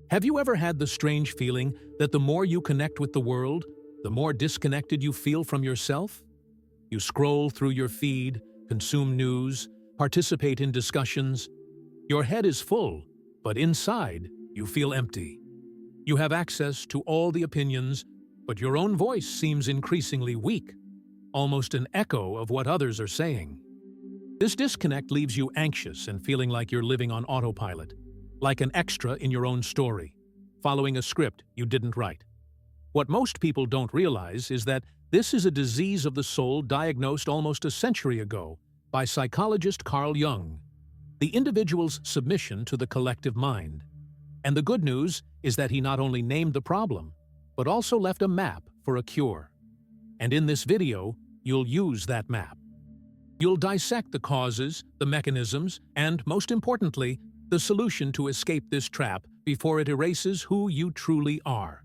Have you ever had the strange feeling that the more you connect with the world, the more disconnected you feel from yourself? You scroll through your feed, consume news, participate in discussions. Your head is full, but inside, you feel empty. You have access to all the opinions, but your own voice seems increasingly weak, almost an echo of what others are saying. This disconnect leaves you anxious and feeling like you're living on autopilot, like an extra in your own story, following a script you didn't write. What most people don't realize is that this is a disease of the soul diagnosed almost a century ago by psychologist Carl Jung, the individual's submission to the collective mind. And the good news is that he not only named the problem, but also left a map for a cure. And in this video, you'll use that map. You'll dissect the causes, the mechanisms, and, most importantly, the solution to escape this trap before it erases who you truly are.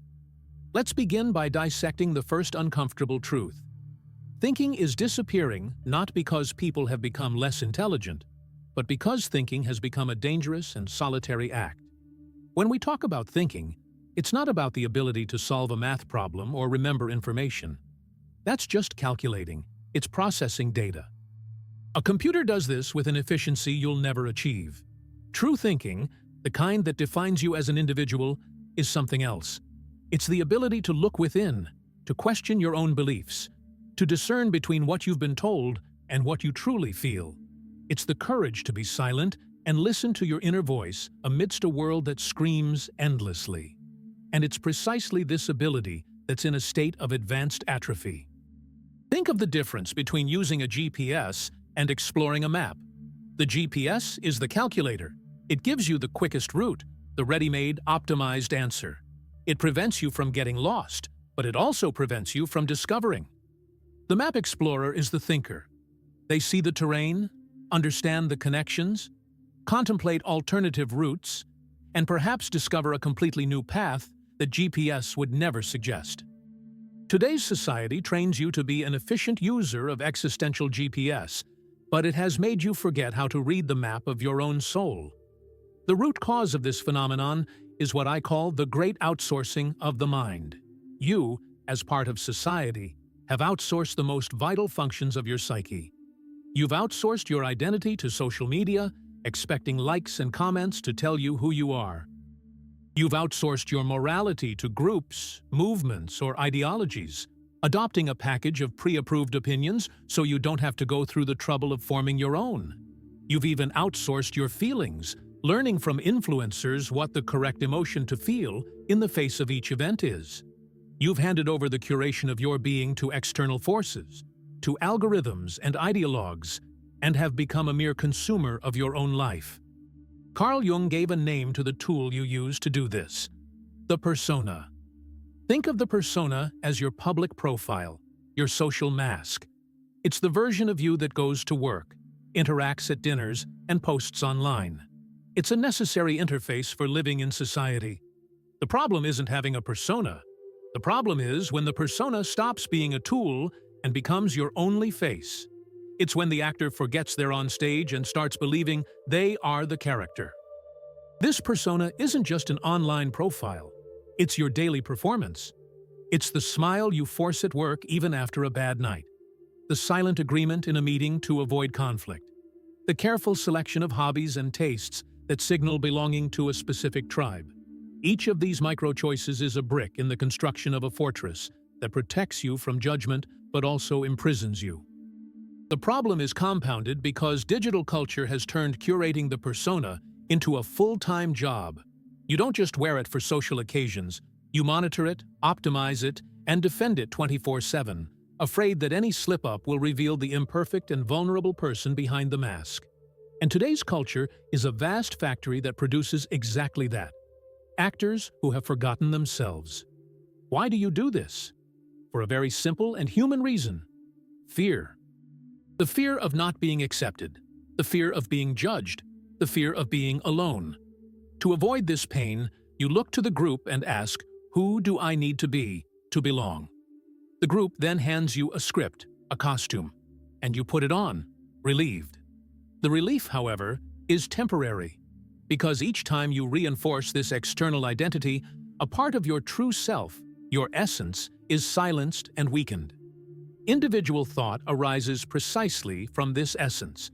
Let's begin by dissecting the first uncomfortable truth. Thinking is disappearing not because people have become less intelligent, but because thinking has become a dangerous and solitary act. When we talk about thinking, it's not about the ability to solve a math problem or remember information. That's just calculating. It's processing data. A computer does this with an efficiency you'll never achieve. True thinking, the kind that defines you as an individual, is something else. It's the ability to look within, to question your own beliefs, to discern between what you've been told and what you truly feel. It's the courage to be silent and listen to your inner voice amidst a world that screams endlessly. And it's precisely this ability that's in a state of advanced atrophy. Think of the difference between using a GPS and exploring a map. The GPS is the calculator. It gives you the quickest route, the ready-made, optimized answer. It prevents you from getting lost, but it also prevents you from discovering. The map explorer is the thinker. They see the terrain, understand the connections, contemplate alternative routes, and perhaps discover a completely new path that GPS would never suggest. Today's society trains you to be an efficient user of existential GPS, but it has made you forget how to read the map of your own soul. The root cause of this phenomenon is what I call the great outsourcing of the mind. You, as part of society, have outsourced the most vital functions of your psyche. You've outsourced your identity to social media, expecting likes and comments to tell you who you are. You've outsourced your morality to groups, movements, or ideologies, adopting a package of pre-approved opinions so you don't have to go through the trouble of forming your own. You've even outsourced your feelings, learning from influencers what the correct emotion to feel in the face of each event is. You've handed over the curation of your being to external forces, to algorithms and ideologues, and have become a mere consumer of your own life. Carl Jung gave a name to the tool you use to do this: the persona. Think of the persona as your public profile, your social mask. It's the version of you that goes to work, interacts at dinners, and posts online. It's a necessary interface for living in society. The problem isn't having a persona. The problem is when the persona stops being a tool and becomes your only face. It's when the actor forgets they're on stage and starts believing they are the character. This persona isn't just an online profile. It's your daily performance. It's the smile you force at work even after a bad night, the silent agreement in a meeting to avoid conflict, the careful selection of hobbies and tastes that signal belonging to a specific tribe. Each of these micro-choices is a brick in the construction of a fortress that protects you from judgment but also imprisons you. The problem is compounded because digital culture has turned curating the persona into a full-time job. You don't just wear it for social occasions, you monitor it, optimize it, and defend it 24/7, afraid that any slip-up will reveal the imperfect and vulnerable person behind the mask. And today's culture is a vast factory that produces exactly that. Actors who have forgotten themselves. Why do you do this? For a very simple and human reason: fear. The fear of not being accepted, the fear of being judged, the fear of being alone. To avoid this pain, you look to the group and ask, who do I need to be to belong? The group then hands you a script, a costume, and you put it on, relieved. The relief, however, is temporary, Because each time you reinforce this external identity, a part of your true self, your essence, is silenced and weakened. Individual thought arises precisely from this essence.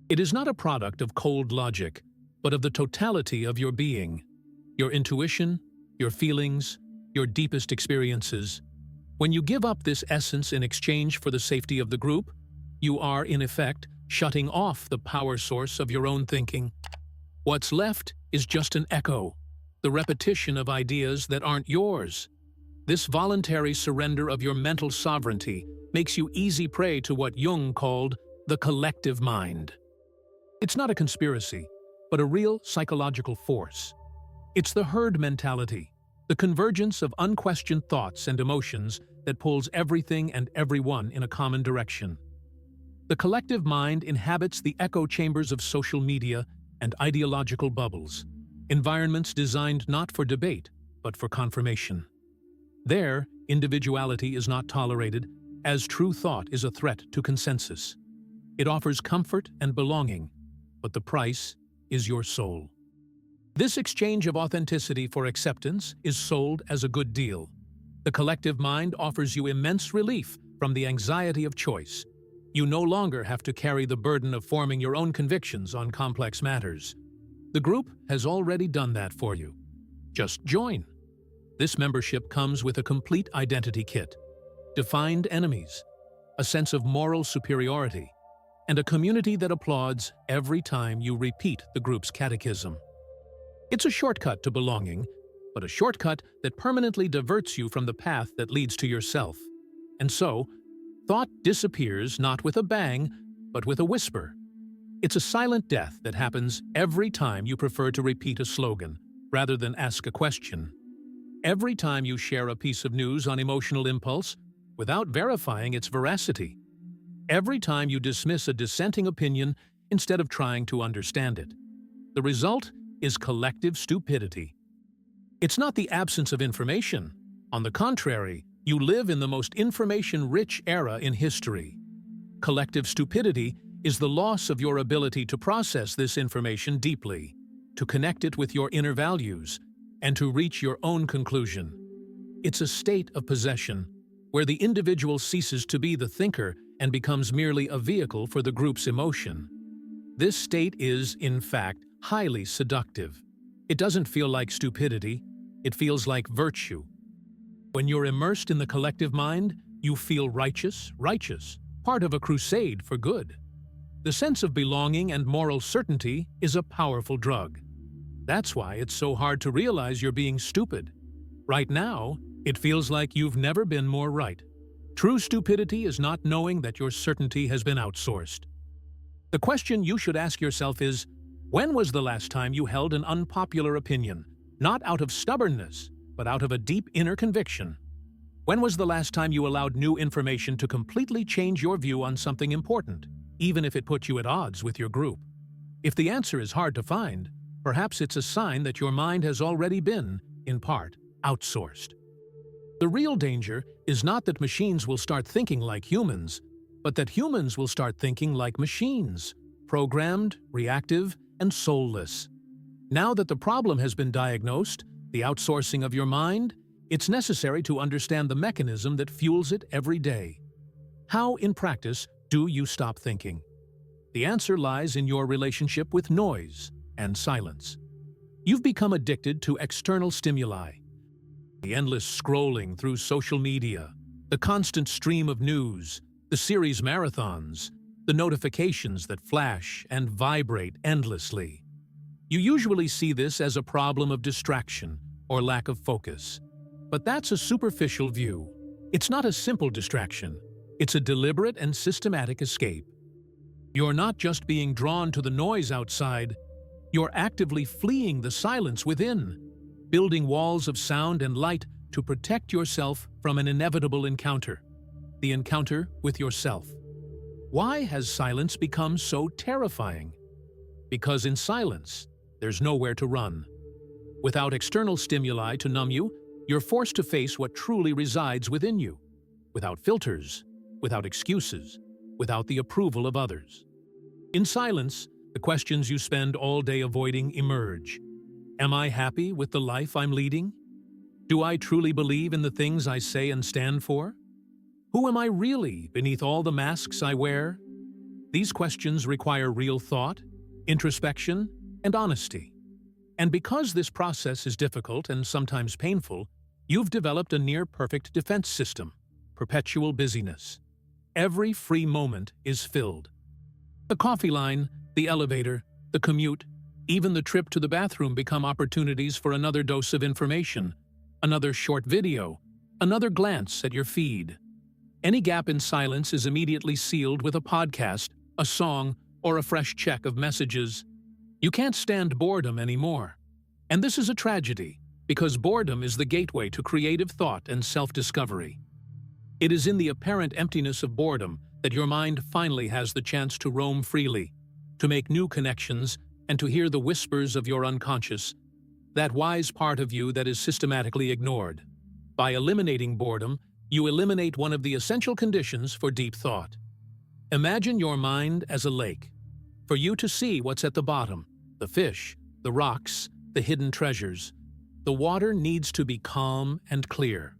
It is not a product of cold logic, but of the totality of your being, your intuition, your feelings, your deepest experiences. When you give up this essence in exchange for the safety of the group, you are, in effect, shutting off the power source of your own thinking. What's left is just an echo, the repetition of ideas that aren't yours. This voluntary surrender of your mental sovereignty makes you easy prey to what Jung called the collective mind. It's not a conspiracy, but a real psychological force. It's the herd mentality, the convergence of unquestioned thoughts and emotions that pulls everything and everyone in a common direction. The collective mind inhabits the echo chambers of social media and ideological bubbles, environments designed not for debate, but for confirmation. There, individuality is not tolerated, as true thought is a threat to consensus. It offers comfort and belonging, but the price is your soul. This exchange of authenticity for acceptance is sold as a good deal. The collective mind offers you immense relief from the anxiety of choice. You no longer have to carry the burden of forming your own convictions on complex matters. The group has already done that for you. Just join. This membership comes with a complete identity kit, defined enemies, a sense of moral superiority, and a community that applauds every time you repeat the group's catechism. It's a shortcut to belonging, but a shortcut that permanently diverts you from the path that leads to yourself. And so, thought disappears not with a bang, but with a whisper. It's a silent death that happens every time you prefer to repeat a slogan, rather than ask a question. Every time you share a piece of news on emotional impulse, without verifying its veracity. Every time you dismiss a dissenting opinion instead of trying to understand it. The result is collective stupidity. It's not the absence of information. On the contrary, you live in the most information-rich era in history. Collective stupidity is the loss of your ability to process this information deeply, to connect it with your inner values, and to reach your own conclusion. It's a state of possession, where the individual ceases to be the thinker and becomes merely a vehicle for the group's emotion. This state is, in fact, highly seductive. It doesn't feel like stupidity, it feels like virtue. When you're immersed in the collective mind, you feel righteous, part of a crusade for good. The sense of belonging and moral certainty is a powerful drug. That's why it's so hard to realize you're being stupid. Right now, it feels like you've never been more right. True stupidity is not knowing that your certainty has been outsourced. The question you should ask yourself is, when was the last time you held an unpopular opinion, not out of stubbornness, but out of a deep inner conviction? When was the last time you allowed new information to completely change your view on something important, even if it put you at odds with your group? If the answer is hard to find, perhaps it's a sign that your mind has already been, in part, outsourced. The real danger is not that machines will start thinking like humans, but that humans will start thinking like machines, programmed, reactive, and soulless. Now that the problem has been diagnosed, the outsourcing of your mind, it's necessary to understand the mechanism that fuels it every day. How, in practice, do you stop thinking? The answer lies in your relationship with noise and silence. You've become addicted to external stimuli. The endless scrolling through social media, the constant stream of news, the series marathons, the notifications that flash and vibrate endlessly. You usually see this as a problem of distraction or lack of focus. But that's a superficial view. It's not a simple distraction. It's a deliberate and systematic escape. You're not just being drawn to the noise outside, you're actively fleeing the silence within, building walls of sound and light to protect yourself from an inevitable encounter, the encounter with yourself. Why has silence become so terrifying? Because in silence, there's nowhere to run. Without external stimuli to numb you, you're forced to face what truly resides within you, without filters, without excuses, without the approval of others. In silence, The questions you spend all day avoiding emerge. Am I happy with the life I'm leading? Do I truly believe in the things I say and stand for? Who am I really beneath all the masks I wear? These questions require real thought, introspection, and honesty. And because this process is difficult and sometimes painful, you've developed a near-perfect defense system: perpetual busyness. Every free moment is filled. The coffee line, the elevator, the commute, even the trip to the bathroom become opportunities for another dose of information, another short video, another glance at your feed. Any gap in silence is immediately sealed with a podcast, a song, or a fresh check of messages. You can't stand boredom anymore. And this is a tragedy, because boredom is the gateway to creative thought and self-discovery. It is in the apparent emptiness of boredom that your mind finally has the chance to roam freely, to make new connections, and to hear the whispers of your unconscious, that wise part of you that is systematically ignored. By eliminating boredom, you eliminate one of the essential conditions for deep thought. Imagine your mind as a lake. For you to see what's at the bottom, the fish, the rocks, the hidden treasures, the water needs to be calm and clear.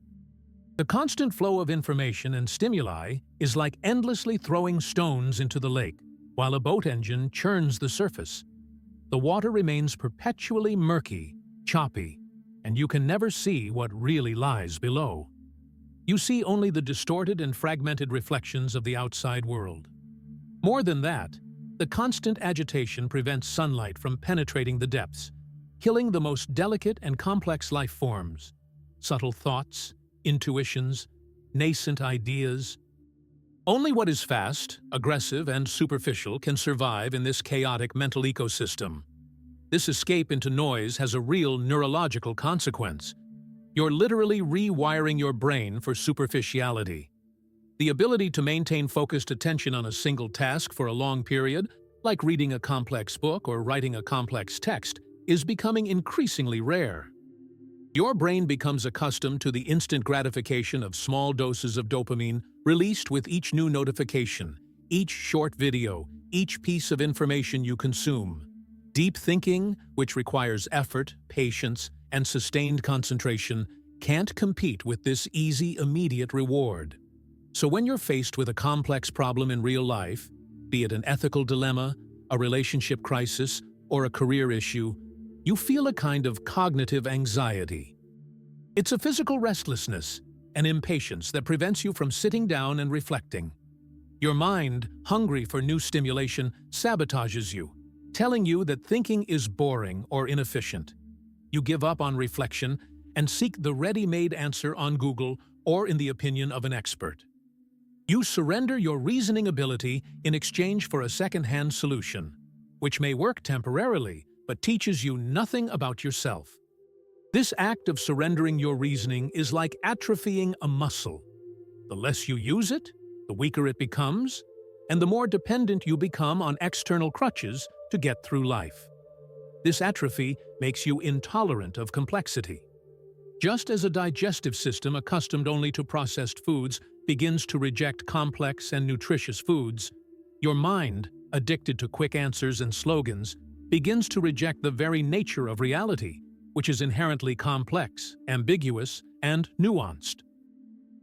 The constant flow of information and stimuli is like endlessly throwing stones into the lake, while a boat engine churns the surface. The water remains perpetually murky, choppy, and you can never see what really lies below. You see only the distorted and fragmented reflections of the outside world. More than that, the constant agitation prevents sunlight from penetrating the depths, killing the most delicate and complex life forms, subtle thoughts, intuitions, nascent ideas. Only what is fast, aggressive, and superficial can survive in this chaotic mental ecosystem. This escape into noise has a real neurological consequence. You're literally rewiring your brain for superficiality. The ability to maintain focused attention on a single task for a long period, like reading a complex book or writing a complex text, is becoming increasingly rare. Your brain becomes accustomed to the instant gratification of small doses of dopamine released with each new notification, each short video, each piece of information you consume. Deep thinking, which requires effort, patience, and sustained concentration, can't compete with this easy, immediate reward. So when you're faced with a complex problem in real life, be it an ethical dilemma, a relationship crisis, or a career issue, you feel a kind of cognitive anxiety. It's a physical restlessness, an impatience that prevents you from sitting down and reflecting. Your mind, hungry for new stimulation, sabotages you, telling you that thinking is boring or inefficient. You give up on reflection and seek the ready-made answer on Google or in the opinion of an expert. You surrender your reasoning ability in exchange for a second-hand solution, which may work temporarily but teaches you nothing about yourself. This act of surrendering your reasoning is like atrophying a muscle. The less you use it, the weaker it becomes, and the more dependent you become on external crutches to get through life. This atrophy makes you intolerant of complexity. Just as a digestive system accustomed only to processed foods begins to reject complex and nutritious foods, your mind, addicted to quick answers and slogans, begins to reject the very nature of reality, which is inherently complex, ambiguous, and nuanced.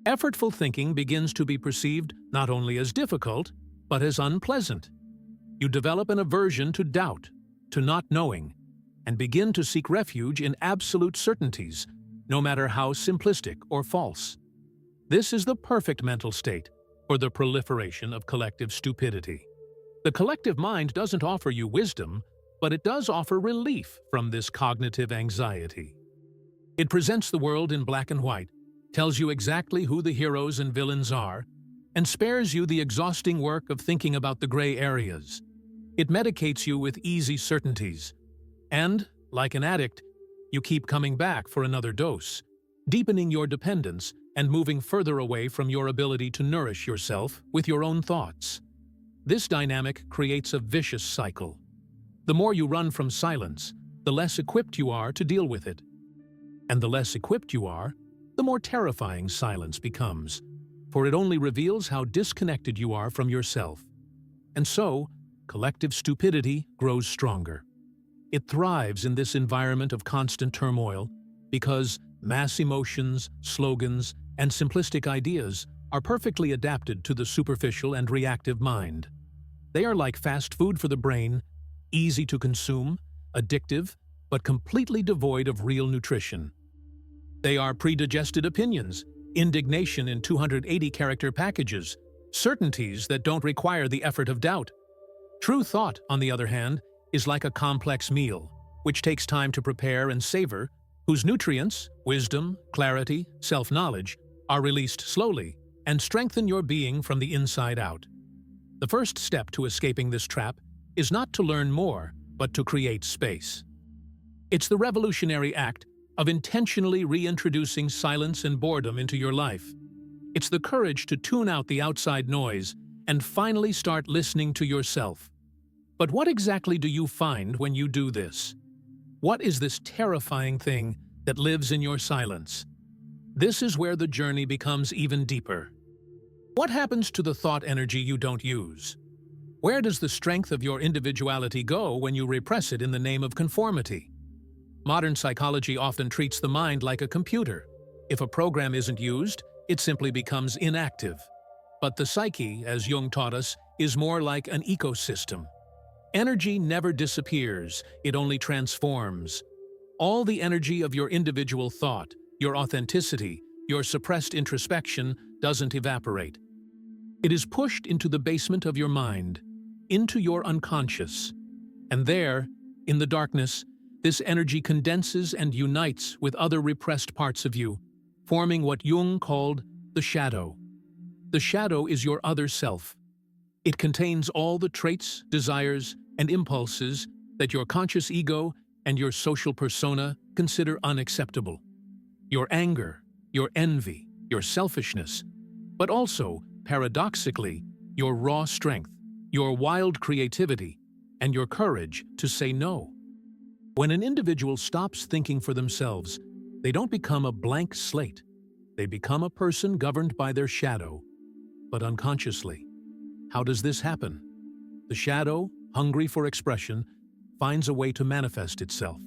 Effortful thinking begins to be perceived not only as difficult, but as unpleasant. You develop an aversion to doubt, to not knowing, and begin to seek refuge in absolute certainties, no matter how simplistic or false. This is the perfect mental state for the proliferation of collective stupidity. The collective mind doesn't offer you wisdom, but it does offer relief from this cognitive anxiety. It presents the world in black and white, tells you exactly who the heroes and villains are, and spares you the exhausting work of thinking about the gray areas. It medicates you with easy certainties. And, like an addict, you keep coming back for another dose, deepening your dependence and moving further away from your ability to nourish yourself with your own thoughts. This dynamic creates a vicious cycle. The more you run from silence, the less equipped you are to deal with it. And the less equipped you are, the more terrifying silence becomes, for it only reveals how disconnected you are from yourself. And so, collective stupidity grows stronger. It thrives in this environment of constant turmoil because mass emotions, slogans, and simplistic ideas are perfectly adapted to the superficial and reactive mind. They are like fast food for the brain, easy to consume, addictive, but completely devoid of real nutrition. They are predigested opinions, indignation in 280-character packages, certainties that don't require the effort of doubt. True thought, on the other hand, is like a complex meal, which takes time to prepare and savor, whose nutrients, wisdom, clarity, self-knowledge, are released slowly and strengthen your being from the inside out. The first step to escaping this trap is not to learn more, but to create space. It's the revolutionary act of intentionally reintroducing silence and boredom into your life. It's the courage to tune out the outside noise and finally start listening to yourself. But what exactly do you find when you do this? What is this terrifying thing that lives in your silence? This is where the journey becomes even deeper. What happens to the thought energy you don't use? Where does the strength of your individuality go when you repress it in the name of conformity? Modern psychology often treats the mind like a computer. If a program isn't used, it simply becomes inactive. But the psyche, as Jung taught us, is more like an ecosystem. Energy never disappears, it only transforms. All the energy of your individual thought, your authenticity, your suppressed introspection doesn't evaporate. It is pushed into the basement of your mind, into your unconscious. And there, in the darkness, this energy condenses and unites with other repressed parts of you, forming what Jung called the shadow. The shadow is your other self. It contains all the traits, desires, and impulses that your conscious ego and your social persona consider unacceptable. Your anger, your envy, your selfishness, but also, paradoxically, your raw strength, your wild creativity, and your courage to say no. When an individual stops thinking for themselves, they don't become a blank slate. They become a person governed by their shadow, but unconsciously. How does this happen? The shadow, hungry for expression, finds a way to manifest itself.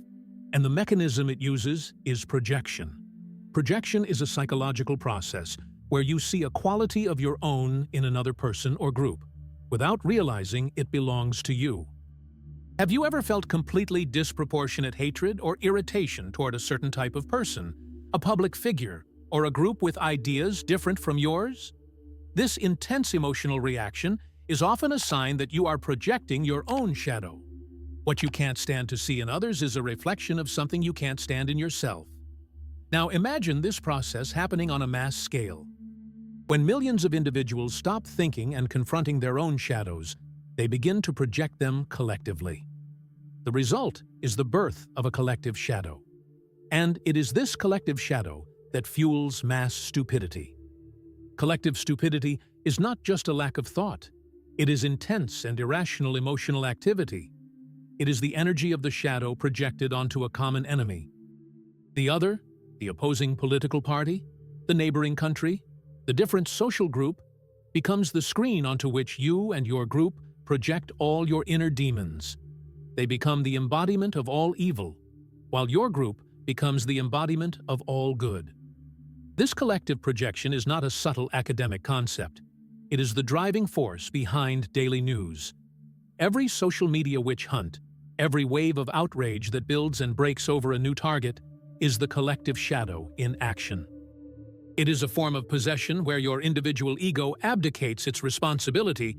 And the mechanism it uses is projection. Projection is a psychological process where you see a quality of your own in another person or group, without realizing it belongs to you. Have you ever felt completely disproportionate hatred or irritation toward a certain type of person, a public figure, or a group with ideas different from yours? This intense emotional reaction is often a sign that you are projecting your own shadow. What you can't stand to see in others is a reflection of something you can't stand in yourself. Now imagine this process happening on a mass scale. When millions of individuals stop thinking and confronting their own shadows, they begin to project them collectively. The result is the birth of a collective shadow. And it is this collective shadow that fuels mass stupidity. Collective stupidity is not just a lack of thought. It is intense and irrational emotional activity. It is the energy of the shadow projected onto a common enemy. The other, the opposing political party, the neighboring country, the different social group, becomes the screen onto which you and your group project all your inner demons. They become the embodiment of all evil, while your group becomes the embodiment of all good. This collective projection is not a subtle academic concept. It is the driving force behind daily news. Every social media witch hunt, every wave of outrage that builds and breaks over a new target, is the collective shadow in action. It is a form of possession where your individual ego abdicates its responsibility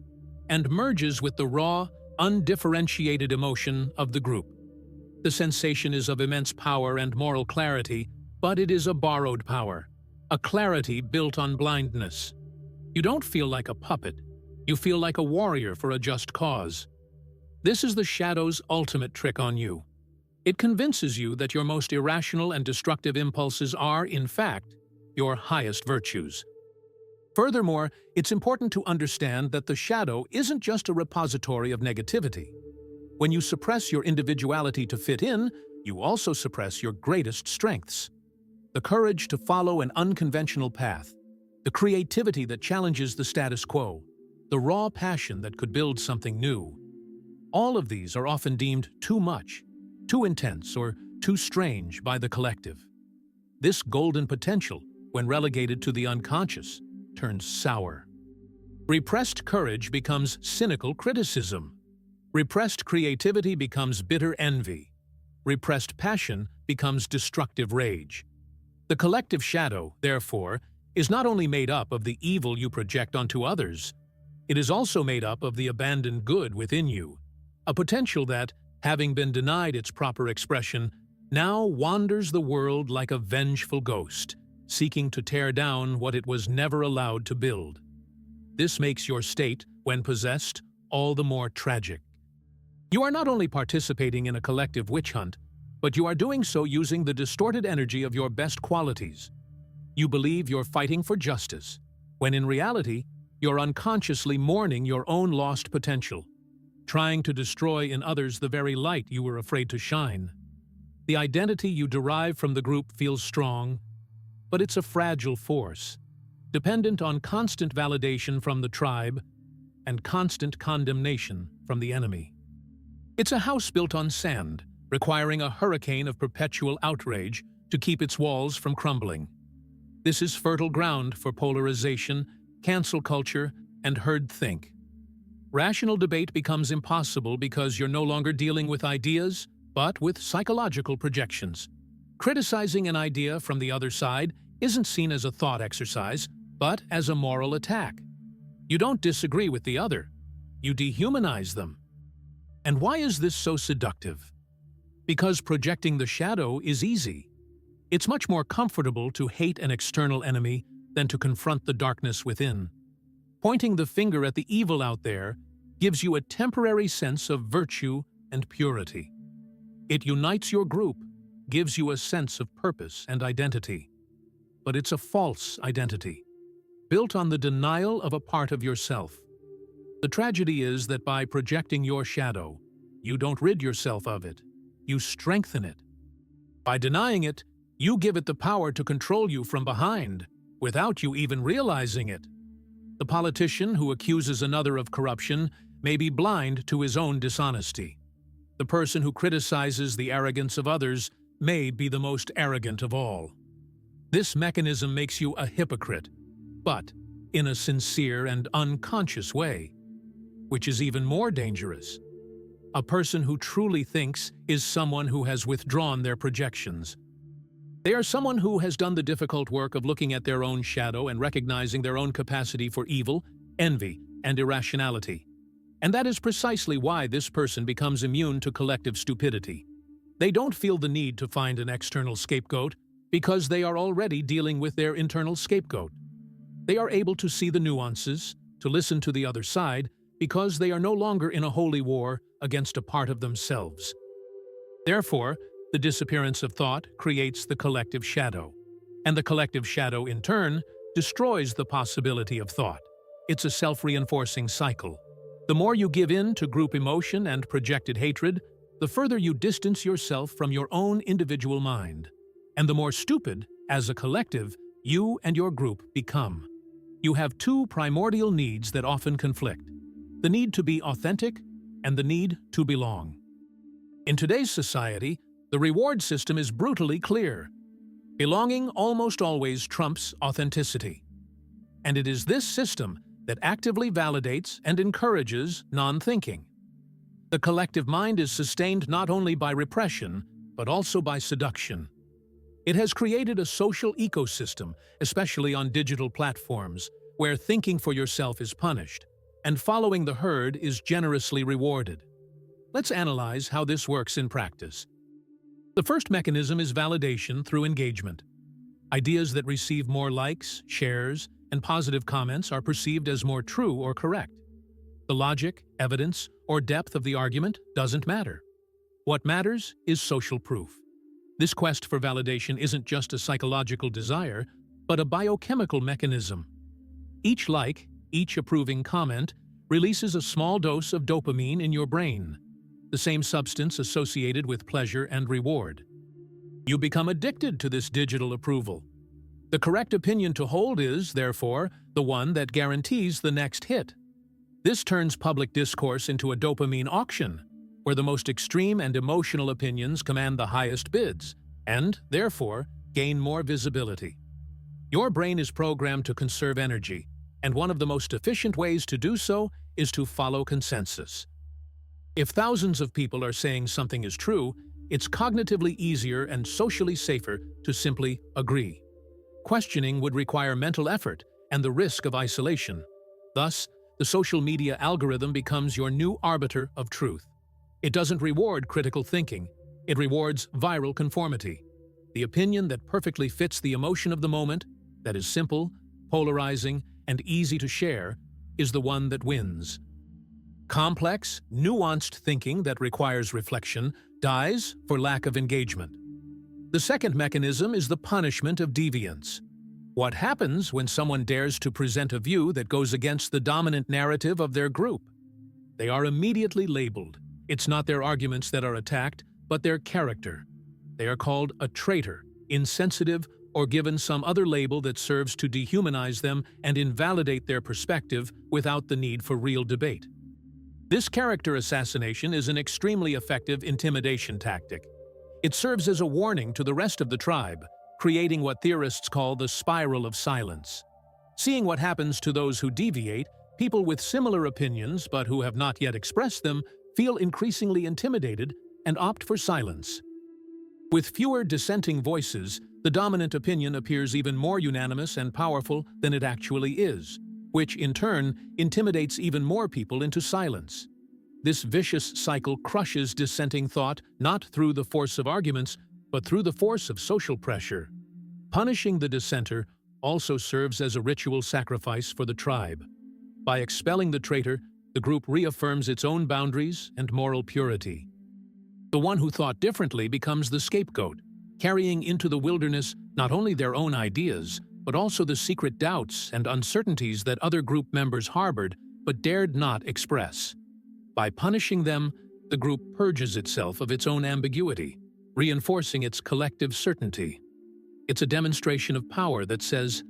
and merges with the raw, undifferentiated emotion of the group. The sensation is of immense power and moral clarity, but it is a borrowed power, a clarity built on blindness. You don't feel like a puppet. You feel like a warrior for a just cause. This is the shadow's ultimate trick on you. It convinces you that your most irrational and destructive impulses are, in fact, your highest virtues. Furthermore, it's important to understand that the shadow isn't just a repository of negativity. When you suppress your individuality to fit in, you also suppress your greatest strengths. The courage to follow an unconventional path, the creativity that challenges the status quo, the raw passion that could build something new. All of these are often deemed too much, too intense, or too strange by the collective. This golden potential, when relegated to the unconscious, turns sour. Repressed courage becomes cynical criticism. Repressed creativity becomes bitter envy. Repressed passion becomes destructive rage. The collective shadow, therefore, is not only made up of the evil you project onto others, it is also made up of the abandoned good within you, a potential that, having been denied its proper expression, now wanders the world like a vengeful ghost, seeking to tear down what it was never allowed to build. This makes your state, when possessed, all the more tragic. You are not only participating in a collective witch hunt, but you are doing so using the distorted energy of your best qualities. You believe you're fighting for justice, when in reality, you're unconsciously mourning your own lost potential, trying to destroy in others the very light you were afraid to shine. The identity you derive from the group feels strong, but it's a fragile force, dependent on constant validation from the tribe and constant condemnation from the enemy. It's a house built on sand, requiring a hurricane of perpetual outrage to keep its walls from crumbling. This is fertile ground for polarization, cancel culture, and herd think. Rational debate becomes impossible because you're no longer dealing with ideas, but with psychological projections. Criticizing an idea from the other side isn't seen as a thought exercise, but as a moral attack. You don't disagree with the other, you dehumanize them. And why is this so seductive? Because projecting the shadow is easy. It's much more comfortable to hate an external enemy than to confront the darkness within. Pointing the finger at the evil out there gives you a temporary sense of virtue and purity. It unites your group, gives you a sense of purpose and identity. But it's a false identity, built on the denial of a part of yourself. The tragedy is that by projecting your shadow, you don't rid yourself of it, you strengthen it. By denying it, you give it the power to control you from behind, without you even realizing it. The politician who accuses another of corruption may be blind to his own dishonesty. The person who criticizes the arrogance of others may be the most arrogant of all. This mechanism makes you a hypocrite, but in a sincere and unconscious way, which is even more dangerous. A person who truly thinks is someone who has withdrawn their projections. They are someone who has done the difficult work of looking at their own shadow and recognizing their own capacity for evil, envy, and irrationality. And that is precisely why this person becomes immune to collective stupidity. They don't feel the need to find an external scapegoat because they are already dealing with their internal scapegoat. They are able to see the nuances, to listen to the other side, because they are no longer in a holy war against a part of themselves. Therefore, the disappearance of thought creates the collective shadow, and the collective shadow, in turn, destroys the possibility of thought. It's a self-reinforcing cycle. The more you give in to group emotion and projected hatred, the further you distance yourself from your own individual mind, and the more stupid, as a collective, you and your group become. You have two primordial needs that often conflict: the need to be authentic and the need to belong. In today's society, the reward system is brutally clear. Belonging almost always trumps authenticity. And it is this system that actively validates and encourages non-thinking. The collective mind is sustained not only by repression, but also by seduction. It has created a social ecosystem, especially on digital platforms, where thinking for yourself is punished, and following the herd is generously rewarded. Let's analyze how this works in practice. The first mechanism is validation through engagement. Ideas that receive more likes, shares, and positive comments are perceived as more true or correct. The logic, evidence, or depth of the argument doesn't matter. What matters is social proof. This quest for validation isn't just a psychological desire, but a biochemical mechanism. Each like, each approving comment releases a small dose of dopamine in your brain, the same substance associated with pleasure and reward. You become addicted to this digital approval. The correct opinion to hold is, therefore, the one that guarantees the next hit. This turns public discourse into a dopamine auction, where the most extreme and emotional opinions command the highest bids, and, therefore, gain more visibility. Your brain is programmed to conserve energy, and one of the most efficient ways to do so is to follow consensus. If thousands of people are saying something is true, it's cognitively easier and socially safer to simply agree. Questioning would require mental effort and the risk of isolation. Thus, the social media algorithm becomes your new arbiter of truth. It doesn't reward critical thinking, it rewards viral conformity. The opinion that perfectly fits the emotion of the moment, that is simple, polarizing, and easy to share, is the one that wins. Complex, nuanced thinking that requires reflection dies for lack of engagement. The second mechanism is the punishment of deviance. What happens when someone dares to present a view that goes against the dominant narrative of their group? They are immediately labeled. It's not their arguments that are attacked, but their character. They are called a traitor, insensitive, or given some other label that serves to dehumanize them and invalidate their perspective without the need for real debate. This character assassination is an extremely effective intimidation tactic. It serves as a warning to the rest of the tribe, creating what theorists call the spiral of silence. Seeing what happens to those who deviate, people with similar opinions but who have not yet expressed them feel increasingly intimidated and opt for silence. With fewer dissenting voices, the dominant opinion appears even more unanimous and powerful than it actually is, which, in turn, intimidates even more people into silence. This vicious cycle crushes dissenting thought not through the force of arguments, but through the force of social pressure. Punishing the dissenter also serves as a ritual sacrifice for the tribe. By expelling the traitor, the group reaffirms its own boundaries and moral purity. The one who thought differently becomes the scapegoat, carrying into the wilderness not only their own ideas, but also the secret doubts and uncertainties that other group members harbored but dared not express. By punishing them, the group purges itself of its own ambiguity, reinforcing its collective certainty. It's a demonstration of power that says,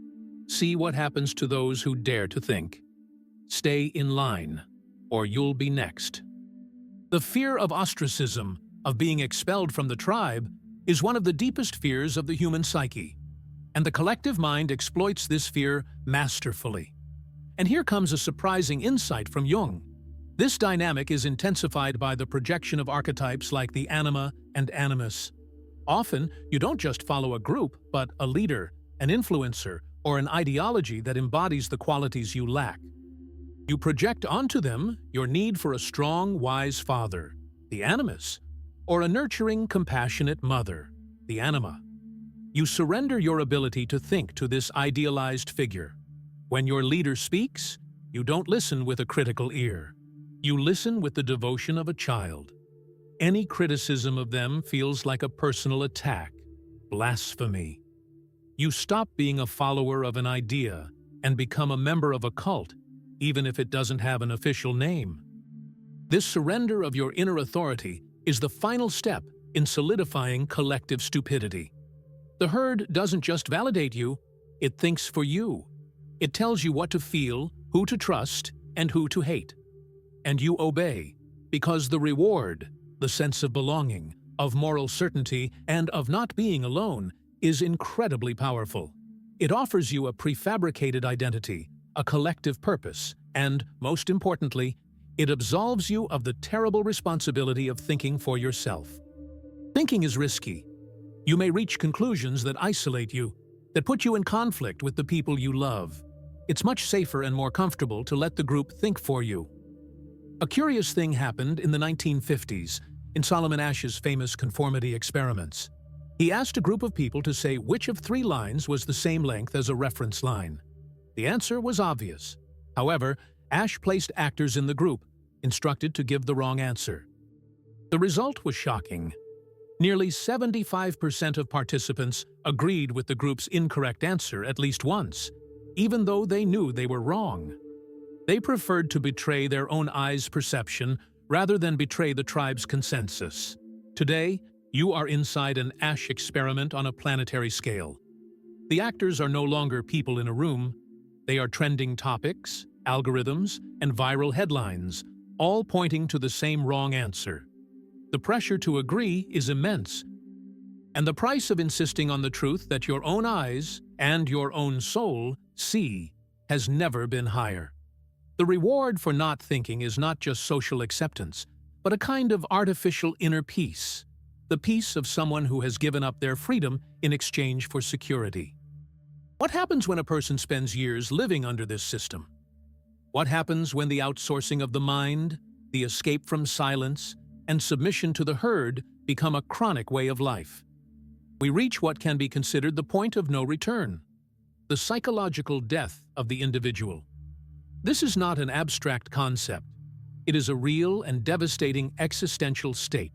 "See what happens to those who dare to think. Stay in line, or you'll be next." The fear of ostracism, of being expelled from the tribe, is one of the deepest fears of the human psyche, and the collective mind exploits this fear masterfully. And here comes a surprising insight from Jung. This dynamic is intensified by the projection of archetypes like the anima and animus. Often, you don't just follow a group, but a leader, an influencer, or an ideology that embodies the qualities you lack. You project onto them your need for a strong, wise father, the animus, or a nurturing, compassionate mother, the anima. You surrender your ability to think to this idealized figure. When your leader speaks, you don't listen with a critical ear. You listen with the devotion of a child. Any criticism of them feels like a personal attack, blasphemy. You stop being a follower of an idea and become a member of a cult, even if it doesn't have an official name. This surrender of your inner authority is the final step in solidifying collective stupidity. The herd doesn't just validate you, it thinks for you. It tells you what to feel, who to trust, and who to hate. And you obey, because the reward, the sense of belonging, of moral certainty, and of not being alone, is incredibly powerful. It offers you a prefabricated identity, a collective purpose, and, most importantly, it absolves you of the terrible responsibility of thinking for yourself. Thinking is risky. You may reach conclusions that isolate you, that put you in conflict with the people you love. It's much safer and more comfortable to let the group think for you. A curious thing happened in the 1950s in Solomon Asch's famous conformity experiments. He asked a group of people to say which of 3 lines was the same length as a reference line. The answer was obvious. However, Asch placed actors in the group, instructed to give the wrong answer. The result was shocking. Nearly 75% of participants agreed with the group's incorrect answer at least once, even though they knew they were wrong. They preferred to betray their own eye's perception rather than betray the tribe's consensus. Today, you are inside an Asch experiment on a planetary scale. The actors are no longer people in a room. They are trending topics, algorithms, and viral headlines, all pointing to the same wrong answer. The pressure to agree is immense, and the price of insisting on the truth that your own eyes and your own soul see has never been higher. The reward for not thinking is not just social acceptance, but a kind of artificial inner peace, the peace of someone who has given up their freedom in exchange for security. What happens when a person spends years living under this system? What happens when the outsourcing of the mind, the escape from silence, and submission to the herd become a chronic way of life? We reach what can be considered the point of no return, the psychological death of the individual. This is not an abstract concept. It is a real and devastating existential state.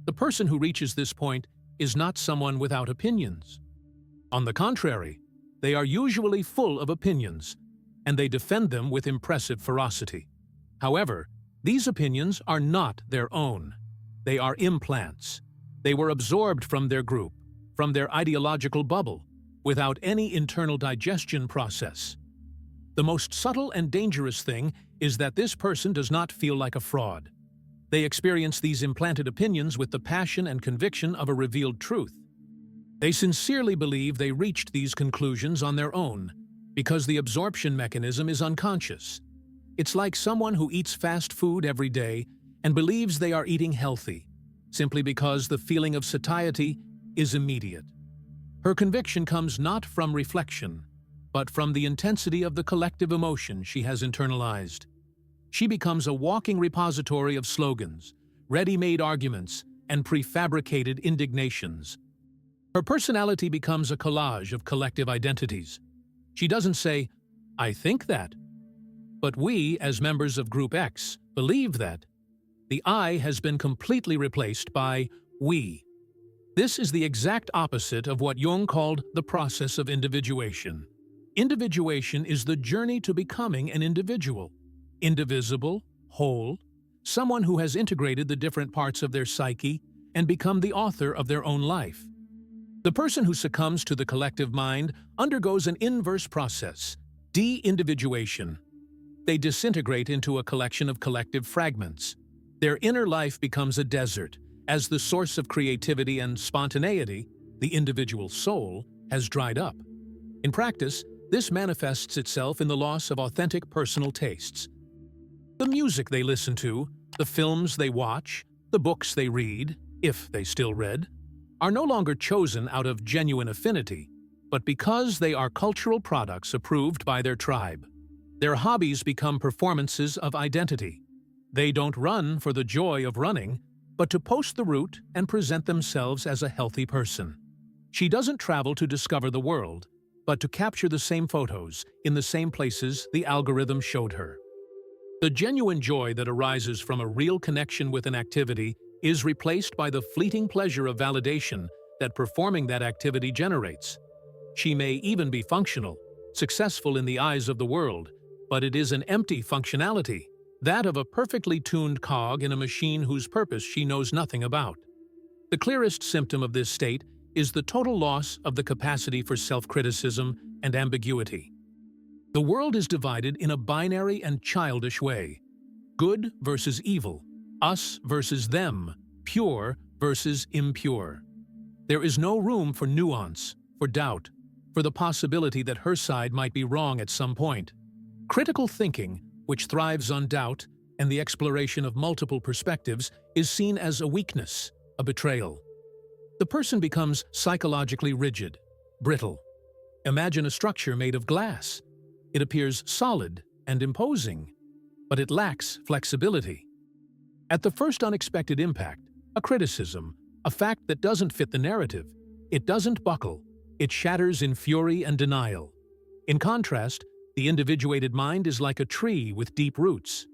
The person who reaches this point is not someone without opinions. On the contrary, they are usually full of opinions, and they defend them with impressive ferocity. However, these opinions are not their own. They are implants. They were absorbed from their group, from their ideological bubble, without any internal digestion process. The most subtle and dangerous thing is that this person does not feel like a fraud. They experience these implanted opinions with the passion and conviction of a revealed truth. They sincerely believe they reached these conclusions on their own, because the absorption mechanism is unconscious. It's like someone who eats fast food every day and believes they are eating healthy, simply because the feeling of satiety is immediate. Her conviction comes not from reflection, but from the intensity of the collective emotion she has internalized. She becomes a walking repository of slogans, ready-made arguments, and prefabricated indignations. Her personality becomes a collage of collective identities. She doesn't say, "I think that," but we, as members of Group X, believe that. The I has been completely replaced by we. This is the exact opposite of what Jung called the process of individuation. Individuation is the journey to becoming an individual, indivisible, whole, someone who has integrated the different parts of their psyche and become the author of their own life. The person who succumbs to the collective mind undergoes an inverse process, de-individuation. They disintegrate into a collection of collective fragments. Their inner life becomes a desert, as the source of creativity and spontaneity, the individual soul, has dried up. In practice, this manifests itself in the loss of authentic personal tastes. The music they listen to, the films they watch, the books they read, if they still read, are no longer chosen out of genuine affinity, but because they are cultural products approved by their tribe. Their hobbies become performances of identity. They don't run for the joy of running, but to post the route and present themselves as a healthy person. She doesn't travel to discover the world, but to capture the same photos in the same places the algorithm showed her. The genuine joy that arises from a real connection with an activity is replaced by the fleeting pleasure of validation that performing that activity generates. She may even be functional, successful in the eyes of the world, but it is an empty functionality, that of a perfectly tuned cog in a machine whose purpose she knows nothing about. The clearest symptom of this state is the total loss of the capacity for self-criticism and ambiguity. The world is divided in a binary and childish way: good versus evil, us versus them, pure versus impure. There is no room for nuance, for doubt, for the possibility that her side might be wrong at some point. Critical thinking, which thrives on doubt and the exploration of multiple perspectives, is seen as a weakness, a betrayal. The person becomes psychologically rigid, brittle. Imagine a structure made of glass. It appears solid and imposing, but it lacks flexibility. At the first unexpected impact, a criticism, a fact that doesn't fit the narrative, it doesn't buckle, it shatters in fury and denial. In contrast, the individuated mind is like a tree with deep roots.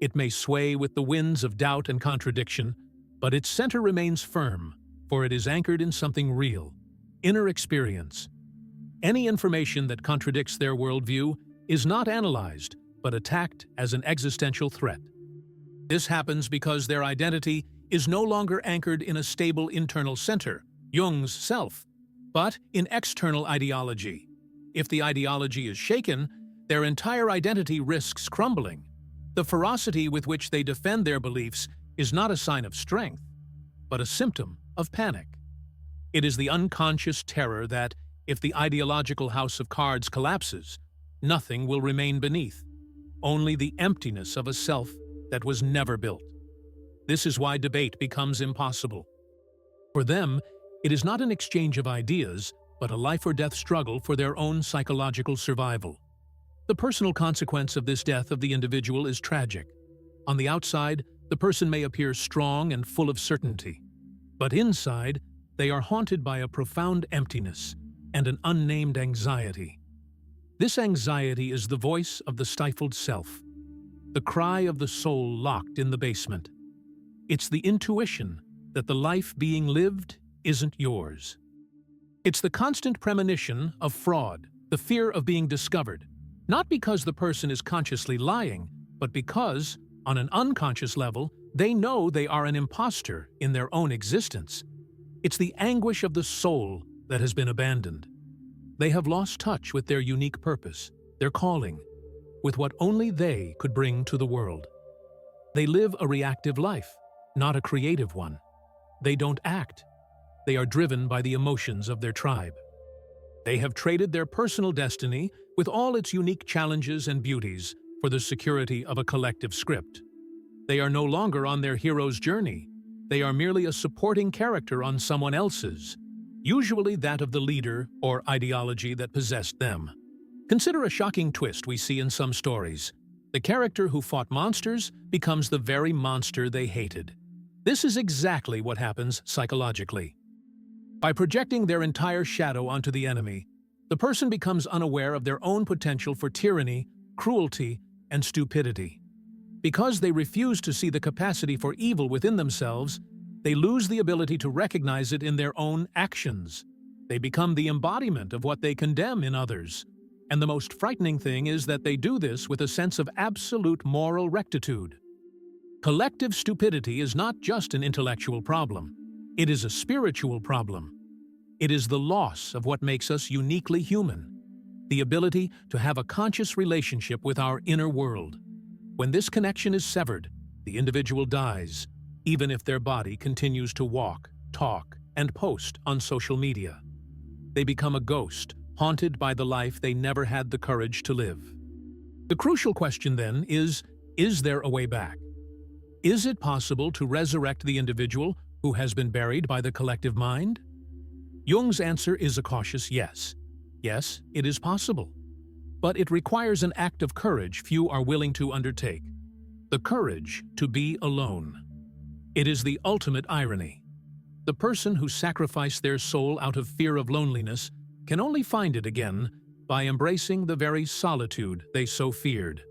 It may sway with the winds of doubt and contradiction, but its center remains firm, for it is anchored in something real, inner experience. Any information that contradicts their worldview is not analyzed, but attacked as an existential threat. This happens because their identity is no longer anchored in a stable internal center, Jung's self, but in external ideology. If the ideology is shaken, Their entire identity risks crumbling. The ferocity with which they defend their beliefs is not a sign of strength, but a symptom of panic. It is the unconscious terror that, if the ideological house of cards collapses, nothing will remain beneath, only the emptiness of a self that was never built. This is why debate becomes impossible. For them, it is not an exchange of ideas, but a life-or-death struggle for their own psychological survival. The personal consequence of this death of the individual is tragic. On the outside, the person may appear strong and full of certainty, but inside, they are haunted by a profound emptiness and an unnamed anxiety. This anxiety is the voice of the stifled self, the cry of the soul locked in the basement. It's the intuition that the life being lived isn't yours. It's the constant premonition of fraud, the fear of being discovered, not because the person is consciously lying, but because, on an unconscious level, they know they are an imposter in their own existence. It's the anguish of the soul that has been abandoned. They have lost touch with their unique purpose, their calling, with what only they could bring to the world. They live a reactive life, not a creative one. They don't act. They are driven by the emotions of their tribe. They have traded their personal destiny, with all its unique challenges and beauties, for the security of a collective script. They are no longer on their hero's journey. They are merely a supporting character on someone else's, usually that of the leader or ideology that possessed them. Consider a shocking twist we see in some stories. The character who fought monsters becomes the very monster they hated. This is exactly what happens psychologically. By projecting their entire shadow onto the enemy, the person becomes unaware of their own potential for tyranny, cruelty, and stupidity. Because they refuse to see the capacity for evil within themselves, they lose the ability to recognize it in their own actions. They become the embodiment of what they condemn in others. And the most frightening thing is that they do this with a sense of absolute moral rectitude. Collective stupidity is not just an intellectual problem. It is a spiritual problem. It is the loss of what makes us uniquely human, the ability to have a conscious relationship with our inner world. When this connection is severed, the individual dies, even if their body continues to walk, talk, and post on social media. They become a ghost, haunted by the life they never had the courage to live. The crucial question then is there a way back? Is it possible to resurrect the individual who has been buried by the collective mind? Jung's answer is a cautious yes. Yes, it is possible. But it requires an act of courage few are willing to undertake. The courage to be alone. It is the ultimate irony. The person who sacrificed their soul out of fear of loneliness can only find it again by embracing the very solitude they so feared.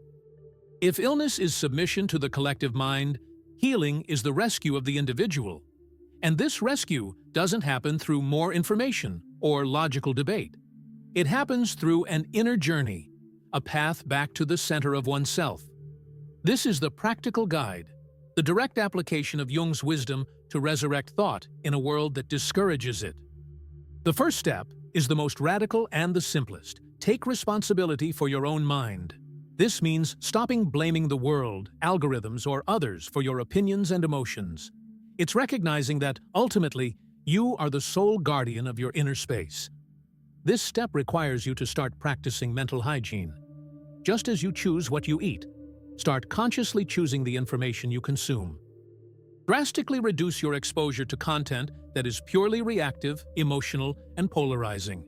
If illness is submission to the collective mind, healing is the rescue of the individual. And this rescue doesn't happen through more information or logical debate. It happens through an inner journey, a path back to the center of oneself. This is the practical guide, the direct application of Jung's wisdom to resurrect thought in a world that discourages it. The first step is the most radical and the simplest. Take responsibility for your own mind. This means stopping blaming the world, algorithms, or others for your opinions and emotions. It's recognizing that, ultimately, you are the sole guardian of your inner space. This step requires you to start practicing mental hygiene. Just as you choose what you eat, start consciously choosing the information you consume. Drastically reduce your exposure to content that is purely reactive, emotional, and polarizing.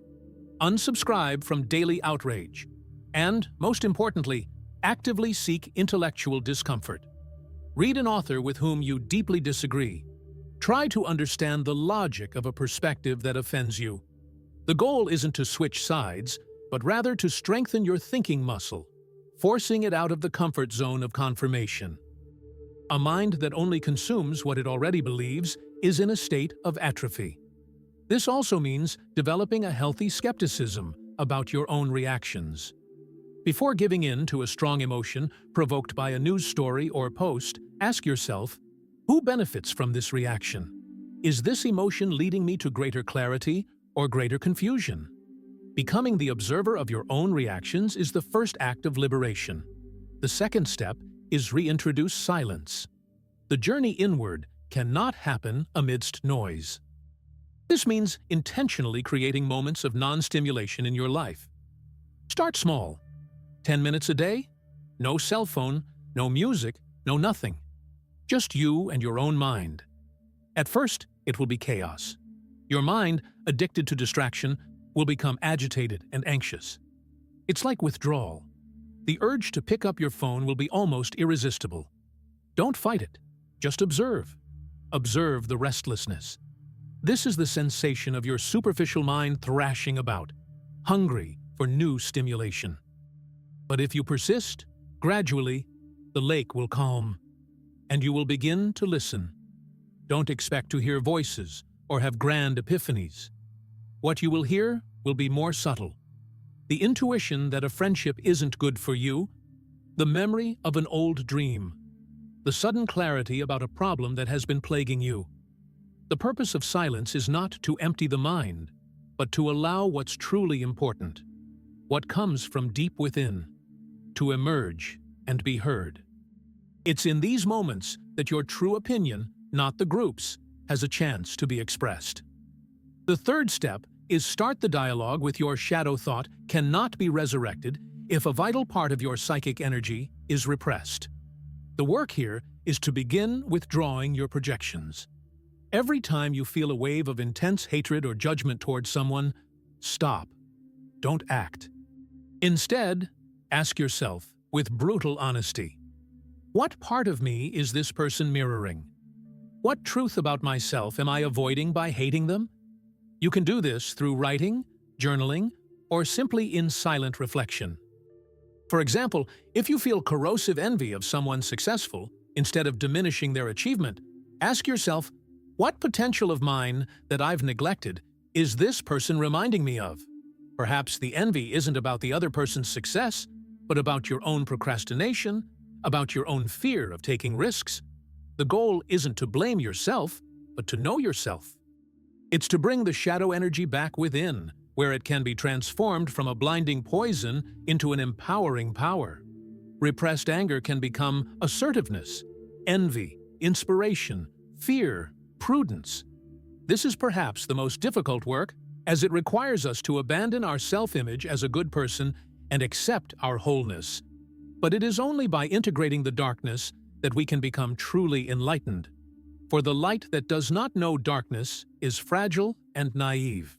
Unsubscribe from daily outrage. And, most importantly, actively seek intellectual discomfort. Read an author with whom you deeply disagree. Try to understand the logic of a perspective that offends you. The goal isn't to switch sides, but rather to strengthen your thinking muscle, forcing it out of the comfort zone of confirmation. A mind that only consumes what it already believes is in a state of atrophy. This also means developing a healthy skepticism about your own reactions. Before giving in to a strong emotion provoked by a news story or post, ask yourself, who benefits from this reaction? Is this emotion leading me to greater clarity or greater confusion? Becoming the observer of your own reactions is the first act of liberation. The second step is reintroduce silence. The journey inward cannot happen amidst noise. This means intentionally creating moments of non-stimulation in your life. Start small. 10 minutes a day? No cell phone, no music, no nothing. Just you and your own mind. At first, it will be chaos. Your mind, addicted to distraction, will become agitated and anxious. It's like withdrawal. The urge to pick up your phone will be almost irresistible. Don't fight it. Just observe. Observe the restlessness. This is the sensation of your superficial mind thrashing about, hungry for new stimulation. But if you persist, gradually, the lake will calm, and you will begin to listen. Don't expect to hear voices or have grand epiphanies. What you will hear will be more subtle. The intuition that a friendship isn't good for you, the memory of an old dream, the sudden clarity about a problem that has been plaguing you. The purpose of silence is not to empty the mind, but to allow what's truly important, what comes from deep within, to emerge and be heard. It's in these moments that your true opinion, not the group's, has a chance to be expressed. The third step is start the dialogue with your shadow thought cannot be resurrected if a vital part of your psychic energy is repressed. The work here is to begin withdrawing your projections. Every time you feel a wave of intense hatred or judgment towards someone, stop. Don't act. Instead, ask yourself, with brutal honesty, what part of me is this person mirroring? What truth about myself am I avoiding by hating them? You can do this through writing, journaling, or simply in silent reflection. For example, if you feel corrosive envy of someone successful, instead of diminishing their achievement, ask yourself, what potential of mine that I've neglected is this person reminding me of? Perhaps the envy isn't about the other person's success, but about your own procrastination, about your own fear of taking risks. The goal isn't to blame yourself, but to know yourself. It's to bring the shadow energy back within, where it can be transformed from a blinding poison into an empowering power. Repressed anger can become assertiveness, envy, inspiration, fear, prudence. This is perhaps the most difficult work, as it requires us to abandon our self-image as a good person and accept our wholeness. But it is only by integrating the darkness that we can become truly enlightened. For the light that does not know darkness is fragile and naive.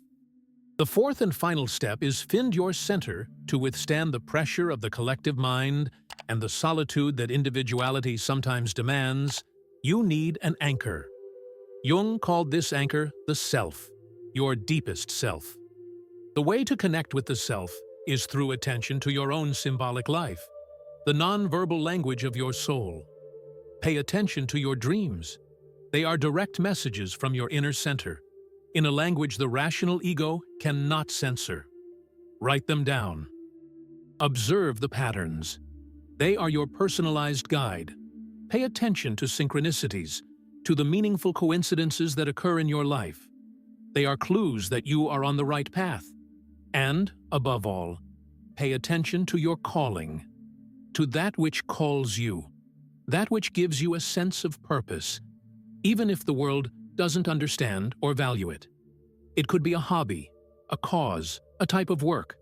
The fourth and final step is find your center to withstand the pressure of the collective mind and the solitude that individuality sometimes demands. You need an anchor. Jung called this anchor the self, your deepest self. The way to connect with the self is through attention to your own symbolic life, the non-verbal language of your soul. Pay attention to your dreams. They are direct messages from your inner center, in a language the rational ego cannot censor. Write them down. Observe the patterns. They are your personalized guide. Pay attention to synchronicities, to the meaningful coincidences that occur in your life. They are clues that you are on the right path. And, above all, pay attention to your calling, to that which calls you, that which gives you a sense of purpose, even if the world doesn't understand or value it. It could be a hobby, a cause, a type of work.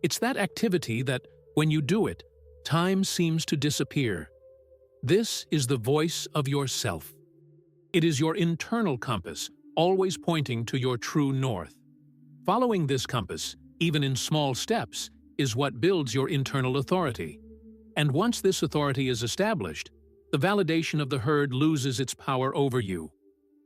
It's that activity that, when you do it, time seems to disappear. This is the voice of yourself. It is your internal compass, always pointing to your true north. Following this compass, even in small steps, is what builds your internal authority. And once this authority is established, the validation of the herd loses its power over you.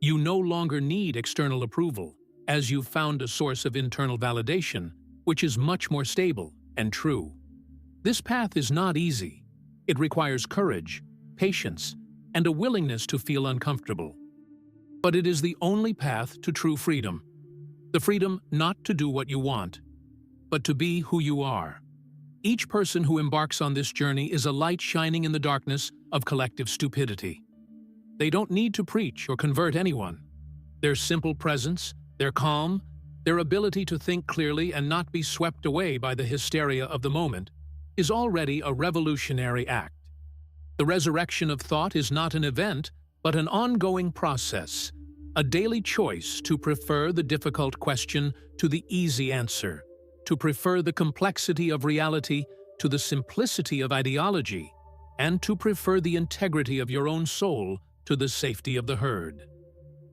You no longer need external approval, as you've found a source of internal validation, which is much more stable and true. This path is not easy. It requires courage, patience, and a willingness to feel uncomfortable. But it is the only path to true freedom. The freedom not to do what you want, but to be who you are. Each person who embarks on this journey is a light shining in the darkness of collective stupidity. They don't need to preach or convert anyone. Their simple presence, their calm, Their ability to think clearly and not be swept away by the hysteria of the moment is already a revolutionary act. The resurrection of thought is not an event, but an ongoing process, a daily choice to prefer the difficult question to the easy answer, to prefer the complexity of reality to the simplicity of ideology, and to prefer the integrity of your own soul to the safety of the herd.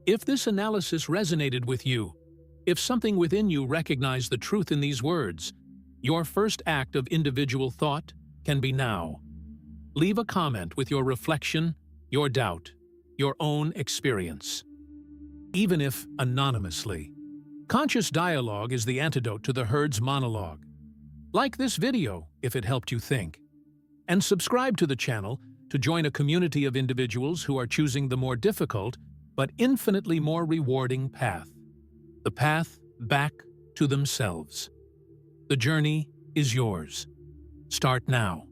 If this analysis resonated with you, if something within you recognized the truth in these words, your first act of individual thought can be now. Leave a comment with your reflection, your doubt, your own experience. Even if anonymously. Conscious dialogue is the antidote to the herd's monologue. Like this video if it helped you think. And subscribe to the channel to join a community of individuals who are choosing the more difficult but infinitely more rewarding path. The path back to themselves. The journey is yours. Start now.